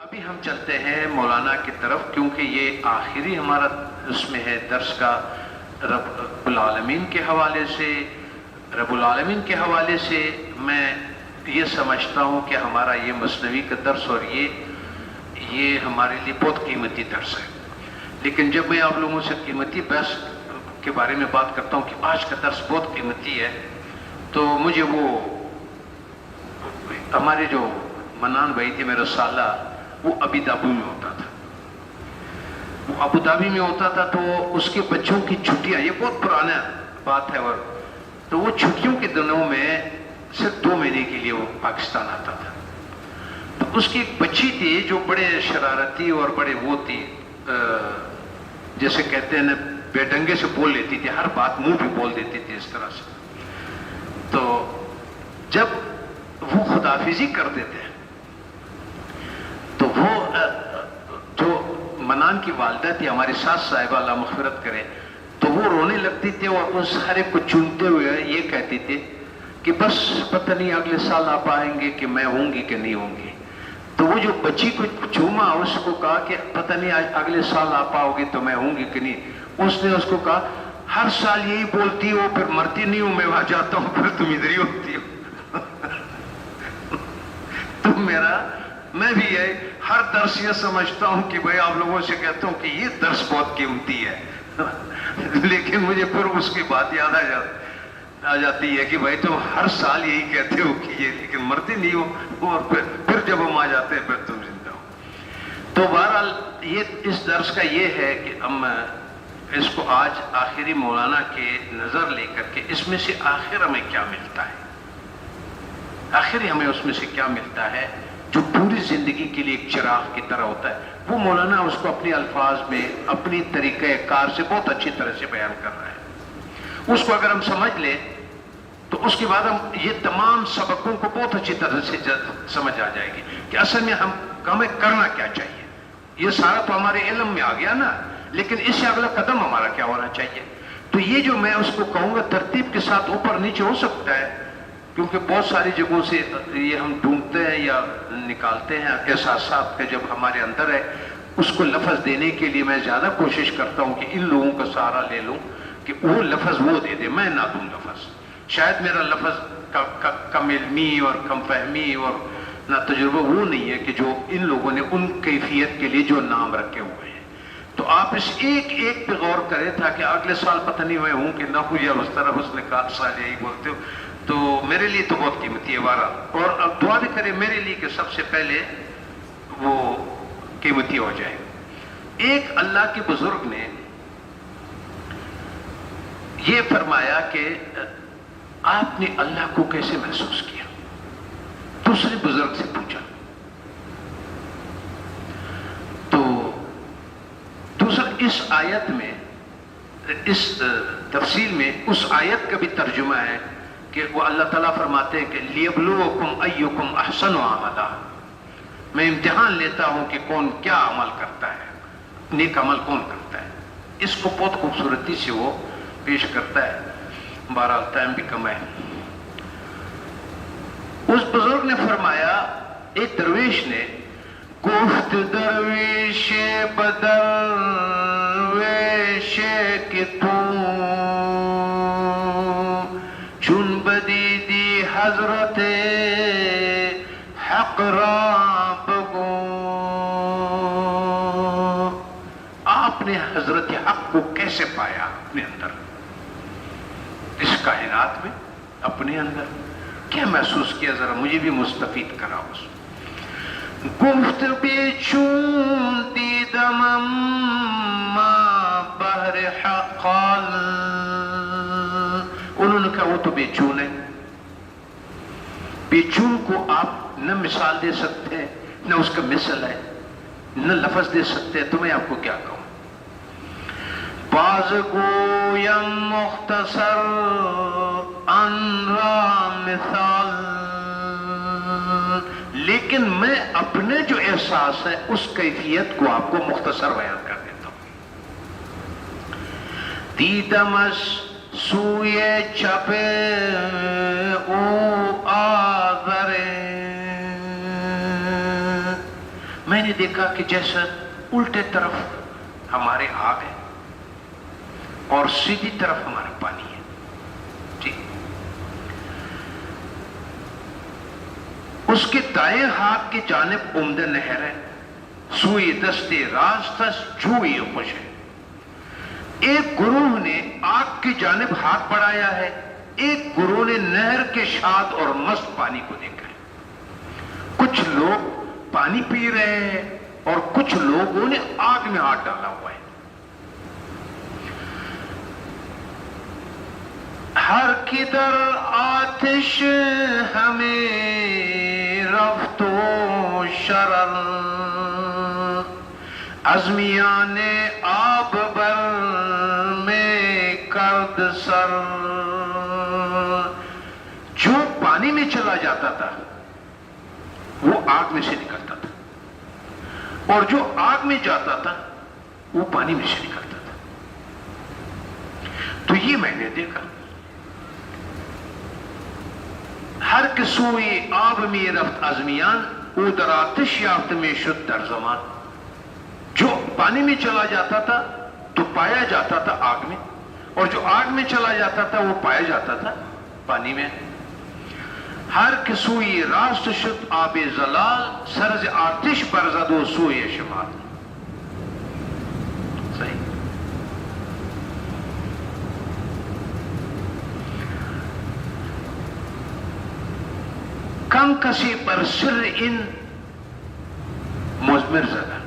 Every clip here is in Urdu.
ابھی ہم چلتے ہیں مولانا کی طرف، کیونکہ یہ آخری ہمارا اس میں ہے درس کا رب العالمین کے حوالے سے۔ رب العالمین کے حوالے سے میں یہ سمجھتا ہوں کہ ہمارا یہ مثنوی کا درس اور یہ ہمارے لیے بہت قیمتی درس ہے۔ لیکن جب میں آپ لوگوں سے قیمتی بحث کے بارے میں بات کرتا ہوں کہ آج کا درس بہت قیمتی ہے، تو مجھے وہ ہمارے جو منان بھائی تھے میرا سالہ، وہ ابو دھابی میں ہوتا تھا، وہ ابو دھابی میں ہوتا تھا، تو اس کے بچوں کی چھٹیاں، یہ بہت پرانا بات ہے، اور تو وہ چھٹیوں کے دنوں میں صرف 2 مہینے کے لیے وہ پاکستان آتا تھا۔ تو اس کی ایک بچی تھی جو بڑے شرارتی اور بڑے وہ تھی، جیسے کہتے ہیں نا بے ڈنگے سے بول لیتی تھی، ہر بات منہ بھی بول دیتی تھی اس طرح سے۔ تو جب وہ خداحافظی کرتے تھے تو وہ جو منان کی والدہ تھی ہماری ساس صاحبہ، اللہ مغفرت کرے، تو وہ رونے لگتی تھی اور ان سارے کو چونتے ہوئے یہ کہتی تھی کہ بس پتہ نہیں اگلے سال آپ آئیں گے کہ میں ہوں گی کہ نہیں ہوں گی۔ تو وہ جو بچی کو چوما، اس کو کہا کہ پتہ نہیں اگلے سال آپ آؤ گے تو میں ہوں گی کہ نہیں۔ اس نے اس کو کہا ہر سال یہی بولتی ہو، پھر مرتی نہیں ہوں، میں وہاں جاتا ہوں پھر تم ادھر ہی ہوتی ہو۔ تو میں بھی یہ ہر درس یہ سمجھتا ہوں کہ بھائی آپ لوگوں سے کہتا ہوں کہ یہ درس بہت قیمتی ہے، لیکن مجھے پھر اس کی بات یاد آ جاتی ہے کہ بھائی تم ہر سال یہی کہتے ہو کہ یہ، لیکن مرتے نہیں ہو، اور پھر جب ہم آ جاتے ہیں پھر تم زندہ ہو۔ تو بہرحال یہ اس درس کا یہ ہے کہ ہم اس کو آج آخری مولانا کے نظر لے کر کے اس میں سے آخر ہمیں کیا ملتا ہے، آخر ہمیں اس میں سے کیا ملتا ہے جو پوری زندگی کے لیے ایک چراغ کی طرح ہوتا ہے، وہ مولانا اس کو اپنے الفاظ میں اپنی طریقہ کار سے بہت اچھی طرح سے بیان کر رہا ہے۔ اس کو اگر ہم سمجھ لیں تو اس کے بعد ہم یہ تمام سبقوں کو بہت اچھی طرح سے سمجھ آ جائے گی کہ اصل میں ہمیں کرنا کیا چاہیے۔ یہ سارا تو ہمارے علم میں آ گیا نا، لیکن اس سے اگلا قدم ہمارا کیا ہونا چاہیے۔ تو یہ جو میں اس کو کہوں گا ترتیب کے ساتھ اوپر نیچے ہو سکتا ہے، کیونکہ بہت ساری جگہوں سے یہ ہم ڈھونڈتے ہیں یا نکالتے ہیں احساسات کے، جب ہمارے اندر ہے اس کو لفظ دینے کے لیے میں زیادہ کوشش کرتا ہوں کہ ان لوگوں کا سہارا لے لوں کہ وہ لفظ وہ دے دے، میں نہ دوں لفظ۔ شاید میرا لفظ کم علمی اور کم فہمی اور نہ تجربہ وہ نہیں ہے کہ جو ان لوگوں نے ان کیفیت کے لیے جو نام رکھے ہوئے ہیں۔ تو آپ اس ایک پہ غور کریں تاکہ اگلے سال پتہ نہیں میں ہوں کہ نہ ہوں، یا اس طرح اس نے کہا سال یہی بولتے ہو، تو میرے لیے تو بہت قیمتی ہے وارہ۔ اور اب دعا بھی کریں میرے لیے کہ سب سے پہلے وہ قیمتی ہو جائے۔ ایک اللہ کے بزرگ نے یہ فرمایا کہ آپ نے اللہ کو کیسے محسوس کیا؟ دوسرے بزرگ سے پوچھا، تو دوسرا اس آیت میں، اس تفصیل میں اس آیت کا بھی ترجمہ ہے کہ وہ اللہ تعالیٰ فرماتے ہیں کہ لِيَبْلُوَكُمْ أَيُّكُمْ أَحْسَنُ عَمَلًا، میں امتحان لیتا ہوں کہ کون کیا عمل کرتا ہے، نیک عمل کون کرتا ہے۔ اس کو بہت خوبصورتی سے وہ پیش کرتا ہے۔ بہرحال ٹائم بھی کم ہے۔ اس بزرگ نے فرمایا، ایک درویش نے، گفت درویش بدرویش کہ تو چون بدیدی حضرت حق را بگو، آپ نے حضرت حق کو کیسے پایا اپنے اندر، اس کائنات میں، اپنے اندر کیا محسوس کیا، ذرا مجھے بھی مستفید کرا اس۔ گفت بیچون دیدم اما بحر حقال، انہوں نے کہا وہ تو بیچون ہے، بیچون کو آپ نہ مثال دے سکتے ہیں، نہ اس کا مثل ہے، نہ لفظ دے سکتے ہیں، تو میں آپ کو کیا کہوں۔ باز گویم مختصر ان را مثال، لیکن میں اپنے جو احساس ہے اس کیفیت کو آپ کو مختصر بیان کر دیتا ہوں۔ دیدمش سوئے چپے او آذرے، میں نے نے دیکھا کہ جیسا الٹے طرف ہمارے آگ ہے اور سیدھی طرف ہمارا پانی ہے. ٹھیک. اس کے دائیں ہاتھ کی جانب عمدہ نہر ہے، سوئی دستے راستس جوئی خوش ہے. ایک گروہ نے آگ کی جانب ہاتھ بڑھایا ہے، ایک گروہ نے نہر کے شاد اور مست پانی کو دیکھا ہے. کچھ لوگ پانی پی رہے ہیں اور کچھ لوگوں نے آگ میں ہاتھ ڈالا ہوا ہے. ہر کدھر آتش ہمیں رفت و شرر، ازمیان آب بر میں کرد سر. جو پانی میں چلا جاتا تھا وہ آگ میں سے نکلتا تھا، اور جو آگ میں جاتا تھا وہ پانی میں سے نکلتا تھا. تو یہ میں نے دیکھا. ہر کسوئی آب میں رفت ازمیان، او در آتش یافت میں شد در زمان. جو پانی میں چلا جاتا تھا تو پایا جاتا تھا آگ میں، اور جو آگ میں چلا جاتا تھا وہ پایا جاتا تھا پانی میں. ہر کسوئی راست شد آب زلال، سرز آتش برزد و سوئی شمال. صحیح. کم کسی پر سر ان مضمر زدہ.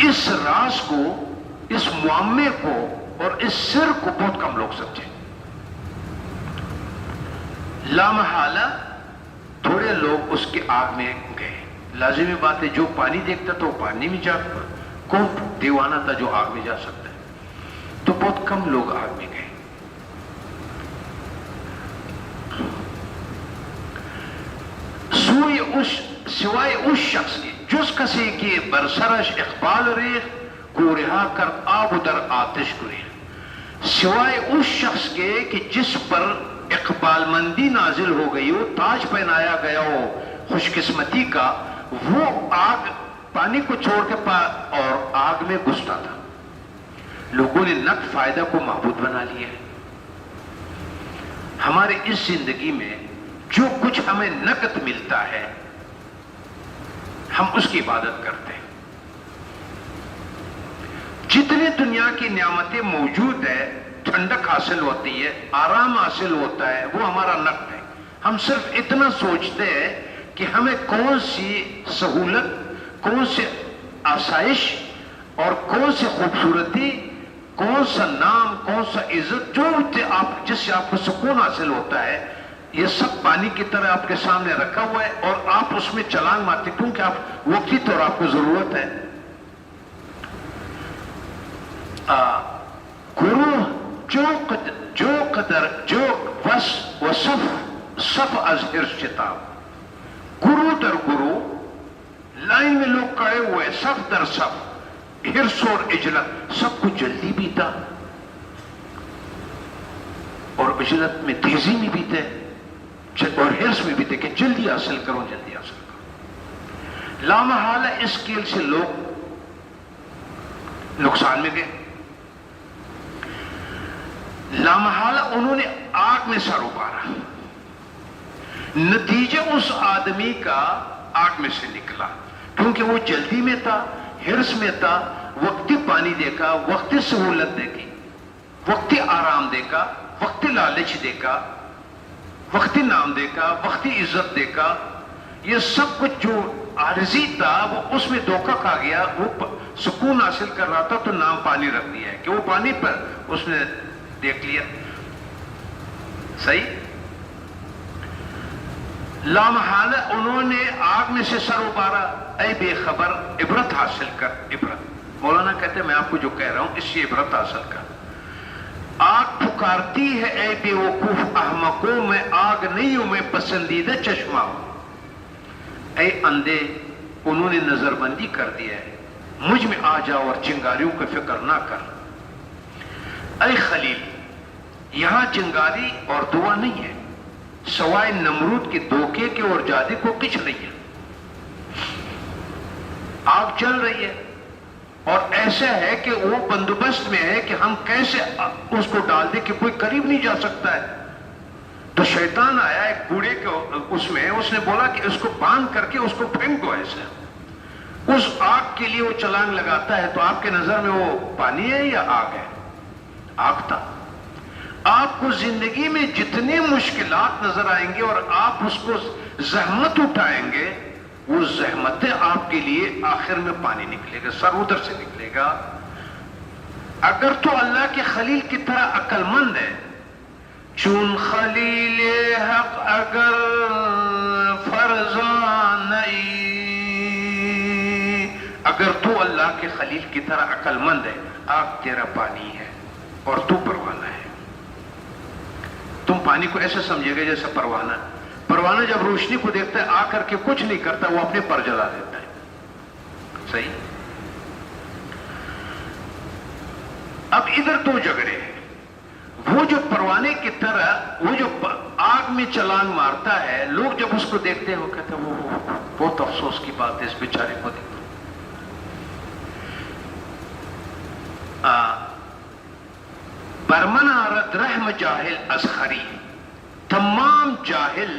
اس راز کو، اس معامے کو اور اس سر کو بہت کم لوگ سمجھے. لامحالہ تھوڑے لوگ اس کے آگ میں گئے. لازمی بات ہے، جو پانی دیکھتا تو وہ پانی میں جا. کون دیوانہ تھا جو آگ میں جا سکتا ہے؟ تو بہت کم لوگ آگ میں گئے. سوائے اس شخص کے جس کسی کے برسرش اقبال ریخ کو رہا کر آب در آتش گریخ. سوائے اس شخص کے کہ جس پر اقبال مندی نازل ہو گئی ہو، تاج پہنایا گیا ہو خوش قسمتی کا، وہ آگ پانی کو چھوڑ کے اور آگ میں گھستا تھا. لوگوں نے نقد فائدہ کو معبود بنا لیا ہے. ہمارے اس زندگی میں جو کچھ ہمیں نقد ملتا ہے ہم اس کی عبادت کرتے ہیں. جتنی دنیا کی نعمتیں موجود ہے، ٹھنڈک حاصل ہوتی ہے، آرام حاصل ہوتا ہے، وہ ہمارا نقد ہے. ہم صرف اتنا سوچتے ہیں کہ ہمیں کون سی سہولت، کون سی آسائش اور کون سی خوبصورتی، کون سا نام، کون سا عزت، جس سے آپ کو سکون حاصل ہوتا ہے، یہ سب پانی کی طرح آپ کے سامنے رکھا ہوا ہے اور آپ اس میں چھلانگ مارتے کیونکہ آپ وقتی طور آپ کو ضرورت ہے. گروہ جو قدر وس و صف از حرص شتاب. گروہ در گروہ لائن میں لوگ کھڑے ہوئے، صف در صف، حرص اور عجلت. سب کو جلدی بھی تھا اور عجلت میں تیزی میں بھی تھے اور حرص میں بھی تھے کہ جلدی حاصل کرو، جلدی حاصل کرو. لامحالہ اس کھیل سے لوگ نقصان میں گئے. لامحالہ انہوں نے آگ میں سر ابھارا. نتیجہ اس آدمی کا آگ میں سے نکلا کیونکہ وہ جلدی میں تھا، حرص میں تھا. وقتی پانی دیکھا، وقتی سہولت دیکھی، وقتی آرام دیکھا، وقتی لالچ دیکھا، وقتی نام دیکھا، وقتی عزت دیکھا. یہ سب کچھ جو عارضی تھا وہ اس میں دھوکہ کھا گیا. وہ سکون حاصل کر رہا تھا تو نام پانی رکھ دیا ہے کہ وہ پانی پر اس نے دیکھ لیا. صحیح. لامحالہ انہوں نے آگ میں سے سر ابھارا. اے بے خبر عبرت حاصل کر. عبرت مولانا کہتے ہیں میں آپ کو جو کہہ رہا ہوں اس سے عبرت حاصل کر. آگ پکارتی ہے اے بے وقوف احمقوں، میں آگ نہیں ہوں، میں پسندیدہ چشمہ ہوں. اے اندھے انہوں نے نظر بندی کر دیا ہے، مجھ میں آ جاؤ اور چنگاریوں کی فکر نہ کر. اے خلیل یہاں چنگاری اور دعا نہیں ہے، سوائے نمرود کے دھوکے کے اور جادو کو کچھ نہیں ہے. آگ چل رہی ہے اور ایسا ہے کہ وہ بندوبست میں ہے کہ ہم کیسے اس کو ڈال دیں کہ کوئی قریب نہیں جا سکتا ہے. تو شیطان آیا ایک بوڑھے کے اس نے بولا کہ اس کو باندھ کر کے اس کو پھینک دو ایسے. اس آگ کے لیے وہ چھلانگ لگاتا ہے تو آپ کے نظر میں وہ پانی ہے یا آگ ہے؟ آگ تھا. آپ کو زندگی میں جتنے مشکلات نظر آئیں گے اور آپ اس کو زحمت اٹھائیں گے، وہ زحمتیں آپ کے لیے آخر میں پانی نکلے گا، سر ادھر سے نکلے گا. اگر تو اللہ کے خلیل کی طرح عقل مند ہے، چون خلیل حق اگر فرزان نہیں، اگر تو اللہ کے خلیل کی طرح عقل مند ہے، آگ تیرا پانی ہے اور تو پروانہ ہے. تم پانی کو ایسے سمجھے گا جیسا پروانہ. پروانہ جب روشنی کو دیکھتا ہے آ کر کے کچھ نہیں کرتا، وہ اپنے پر جلا دیتا ہے. صحیح. اب ادھر دو جھگڑے ہیں. وہ جو پروانے کی طرح وہ جو آگ میں چھلانگ مارتا ہے، لوگ جب اس کو دیکھتے ہیں وہ کہتے ہیں وہ بہت افسوس کی بات ہے اس بیچارے کو دیکھو. برمن آرد رحم جاہل از خری. تمام جاہل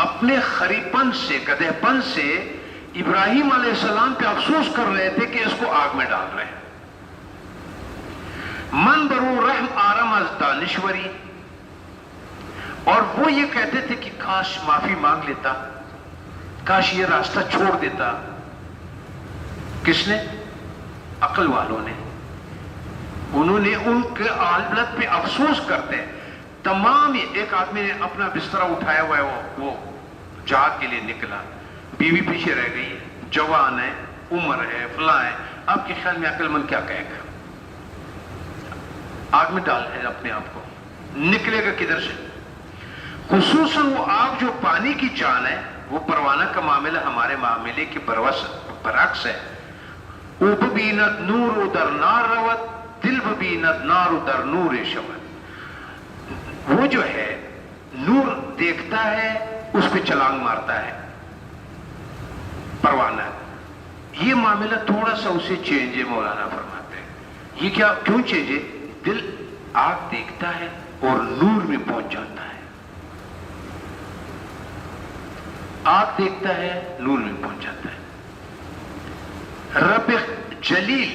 اپنے خریپن سے، گدھے پن سے ابراہیم علیہ السلام پہ افسوس کر رہے تھے کہ اس کو آگ میں ڈال رہے ہیں. من برو رحم آرم از دانشوری. اور وہ یہ کہتے تھے کہ کاش معافی مانگ لیتا، کاش یہ راستہ چھوڑ دیتا. کس نے؟ عقل والوں نے. انہوں نے ان کے حالت پہ افسوس کرتے ہیں. تمام ایک آدمی نے اپنا بستر اٹھایا ہوا ہے، وہ جہاد کے لیے نکلا، بیوی پیچھے رہ گئی، جوان ہے، عمر ہے، فلاں ہے. آپ کے خیال میں عقل مند کیا کہے گا؟ آگ میں ڈال ہے اپنے آپ کو، نکلے گا کدھر سے؟ خصوصاً وہ آگ جو پانی کی جان ہے، وہ پروانہ کا معاملہ ہمارے معاملے کے برعکس ہے. او ببینت نور در نار روت، دل ببینت نار در نور شود. وہ جو ہے نور دیکھتا ہے، اس پہ چھلانگ مارتا ہے پروانہ. یہ معاملہ تھوڑا سا اسے چینج ہے، مولانا فرماتے ہیں. یہ کیوں چینج ہے؟ دل آگ دیکھتا ہے اور نور میں پہنچ جاتا ہے. آگ دیکھتا ہے، نور میں پہنچ جاتا ہے. رب جلیل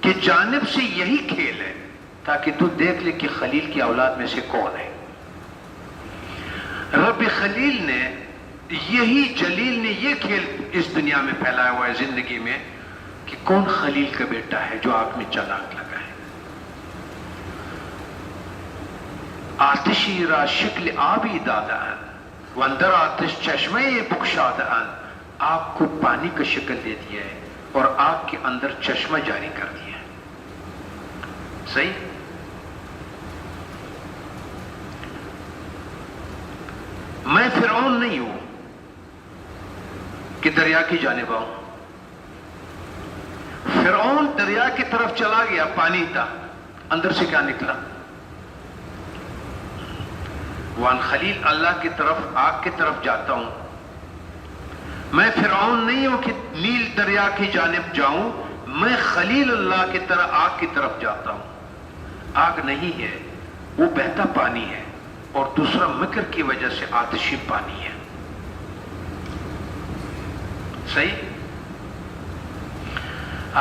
کی جانب سے یہی کھیل ہے تاکہ تو دیکھ لے کہ خلیل کی اولاد میں سے کون ہے. رب خلیل نے یہی جلیل نے یہ کھیل اس دنیا میں پھیلایا ہوا ہے زندگی میں کہ کون خلیل کا بیٹا ہے جو آگ میں چھلانگ لگا ہے. آتشی را شکل آبی دادا وندر آتش چشمے بخشادہ. آگ کو پانی کا شکل دے دیا ہے اور آگ کے اندر چشمہ جاری کر دیا ہے. صحیح. میں فرعون نہیں ہوں کہ دریا کی جانب آؤں. فرعون دریا کی طرف چلا گیا، پانی تھا، اندر سے کیا نکلا؟ وان خلیل اللہ کی طرف، آگ کی طرف جاتا ہوں. میں فرعون نہیں ہوں کہ نیل دریا کی جانب جاؤں، میں خلیل اللہ کی طرح آگ کی طرف جاتا ہوں. آگ نہیں ہے، وہ بہتا پانی ہے، اور دوسرا مکر کی وجہ سے آتشی پانی ہے. صحیح.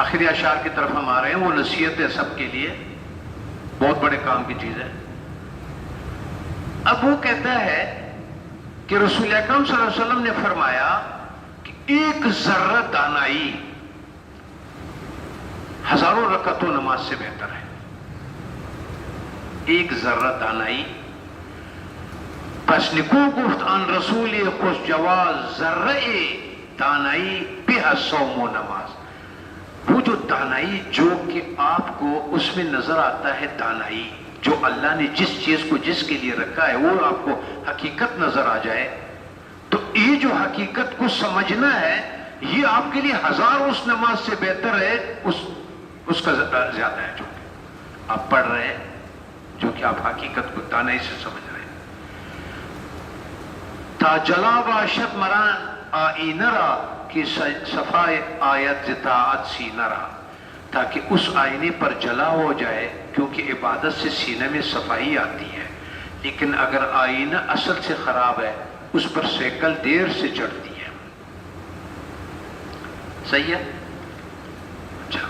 آخری اشعار کی طرف ہم آ رہے ہیں. وہ نصیحت ہے سب کے لیے، بہت بڑے کام کی چیز ہے. اب وہ کہتا ہے کہ رسول اکرم صلی اللہ علیہ وسلم نے فرمایا کہ ایک ذرہ دانائی ہزاروں رکعتوں نماز سے بہتر ہے. ایک ذرہ دانائی. پس نکو گفت ان رسول خوش جواز ذرہ دانائی بہ صوم و نماز. وہ جو دانائی جو کہ آپ کو اس میں نظر آتا ہے، دانائی جو اللہ نے جس چیز کو جس کے لیے رکھا ہے وہ آپ کو حقیقت نظر آ جائے، تو یہ جو حقیقت کو سمجھنا ہے یہ آپ کے لیے ہزار اس نماز سے بہتر ہے، اس کا زیادہ ہے جو آپ پڑھ رہے ہیں، جو کہ آپ حقیقت کو دانائی سے سمجھ رہے ہیں. تا جلا باشد مران آئینہ را کہ صفائے آیت اطاعت سینہ رہا، تاکہ اس آئینے پر جلا ہو جائے، کیونکہ عبادت سے سینے میں صفائی آتی ہے۔ لیکن اگر آئینہ اصل سے خراب ہے، اس پر سیکل دیر سے چڑھتی ہے۔ صحیح ہے؟ اچھا